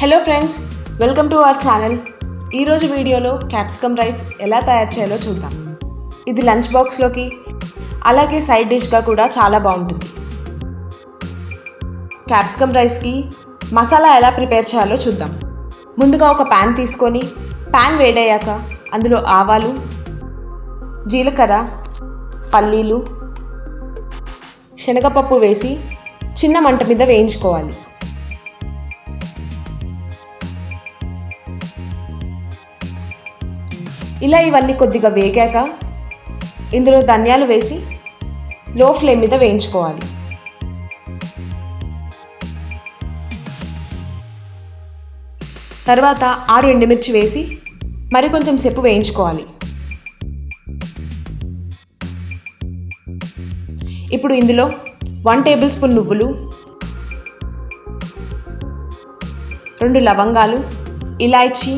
Hello friends, welcome to our channel. ఈరోజు వీడియోలో capsicum rice ఎలా తయారు చేయాలో చూద్దాం. ఇది లంచ్ బాక్స్లోకి అలాగే సైడ్ డిష్గా కూడా చాలా బాగుంటుంది. క్యాప్సికమ్ రైస్కి మసాలా ఎలా ప్రిపేర్ చేయాలో చూద్దాం. ముందుగా ఒక ప్యాన్ తీసుకొని ప్యాన్ వేడయ్యాక అందులో ఆవాలు, జీలకర్ర, పల్లీలు, శనగపప్పు వేసి చిన్న మంట మీద వేయించుకోవాలి. ఇలా ఇవన్నీ కొద్దిగా వేగాక ఇందులో ధనియాలు వేసి లో ఫ్లేమ్ మీద వేయించుకోవాలి. తర్వాత 6 ఎండుమిర్చి వేసి మరికొంచెం సేపు వేయించుకోవాలి. ఇప్పుడు ఇందులో 1 టేబుల్ స్పూన్ నువ్వులు, 2 లవంగాలు, ఇలాచీ,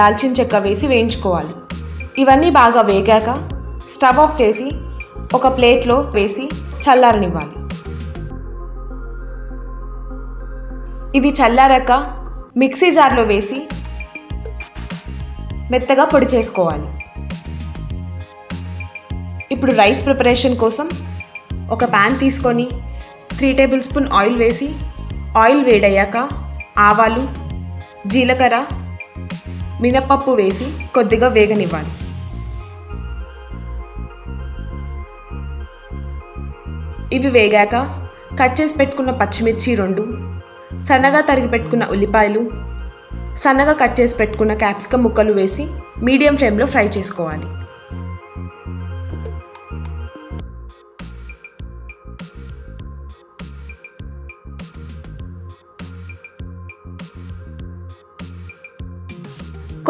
దాల్చిన చెక్క వేసి వేయించుకోవాలి. ఇవన్నీ బాగా వేగాక స్టవ్ ఆఫ్ చేసి ఒక ప్లేట్లో వేసి చల్లారనివ్వాలి. ఇవి చల్లారాక మిక్సీ జార్లో వేసి మెత్తగా పొడి చేసుకోవాలి. ఇప్పుడు రైస్ ప్రిపరేషన్ కోసం ఒక ప్యాన్ తీసుకొని 3 టేబుల్ స్పూన్ ఆయిల్ వేసి ఆయిల్ వేడయ్యాక ఆవాలు, జీలకర్ర, మినపప్పు వేసి కొద్దిగా వేగనివ్వాలి. ఇవి వేగాక కట్ చేసి పెట్టుకున్న పచ్చిమిర్చి 2, సన్నగా తరిగి పెట్టుకున్న ఉల్లిపాయలు, సన్నగా కట్ చేసి పెట్టుకున్న క్యాప్సికమ్ ముక్కలు వేసి మీడియం ఫ్లేమ్లో ఫ్రై చేసుకోవాలి.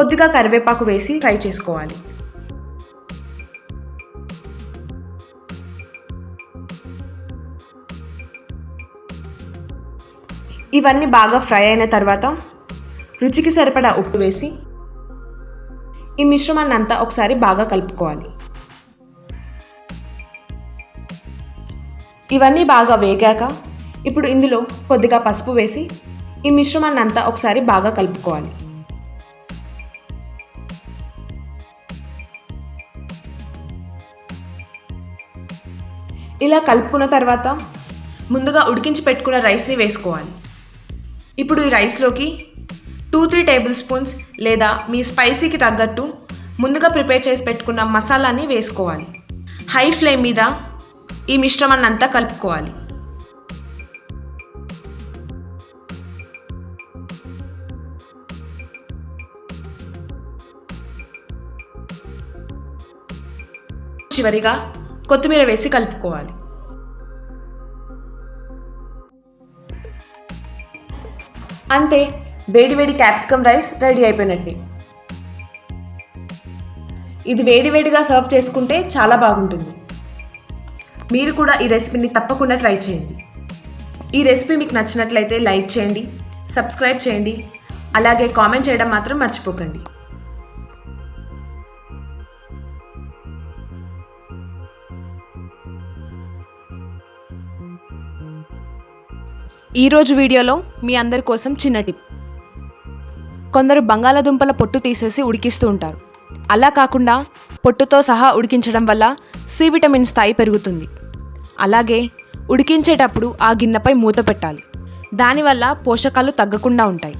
కొద్దిగా కరివేపాకు వేసి ఫ్రై చేసుకోవాలి. ఇవన్నీ బాగా ఫ్రై అయిన తర్వాత రుచికి సరిపడా ఉప్పు వేసి ఈ మిశ్రమాన్ని అంతా ఒకసారి బాగా కలుపుకోవాలి. ఇవన్నీ బాగా వేగాక ఇప్పుడు ఇందులో కొద్దిగా పసుపు వేసి ఈ మిశ్రమాన్ని అంతా ఒకసారి బాగా కలుపుకోవాలి. ఇలా కలుపుకున్న తర్వాత ముందుగా ఉడికించి పెట్టుకున్న రైస్ని వేసుకోవాలి. ఇప్పుడు ఈ రైస్లోకి 2-3 టేబుల్ స్పూన్స్ లేదా మీ స్పైసీకి తగ్గట్టు ముందుగా ప్రిపేర్ చేసి పెట్టుకున్న మసాలాని వేసుకోవాలి. హై ఫ్లేమ్ మీద ఈ మిశ్రమాన్ని అంతా కలుపుకోవాలి. చివరిగా కొత్తిమీర వేసి కలుపుకోవాలి. అంతే, వేడివేడి క్యాప్సికమ్ రైస్ రెడీ అయిపోయినట్టే. ఇది వేడివేడిగా సర్వ్ చేసుకుంటే చాలా బాగుంటుంది. మీరు కూడా ఈ రెసిపీని తప్పకుండా ట్రై చేయండి. ఈ రెసిపీ మీకు నచ్చినట్లయితే లైక్ చేయండి, సబ్స్క్రైబ్ చేయండి, అలాగే కామెంట్ చేయడం మాత్రం మర్చిపోకండి. ఈరోజు వీడియోలో మీ అందరి కోసం చిన్న టిప్. కొందరు బంగాళాదుంపల పొట్టు తీసేసి ఉడికిస్తూ ఉంటారు. అలా కాకుండా పొట్టుతో సహా ఉడికించడం వల్ల సి విటమిన్ స్థాయి పెరుగుతుంది. అలాగే ఉడికించేటప్పుడు ఆ గిన్నెపై మూత పెట్టాలి. దానివల్ల పోషకాలు తగ్గకుండా ఉంటాయి.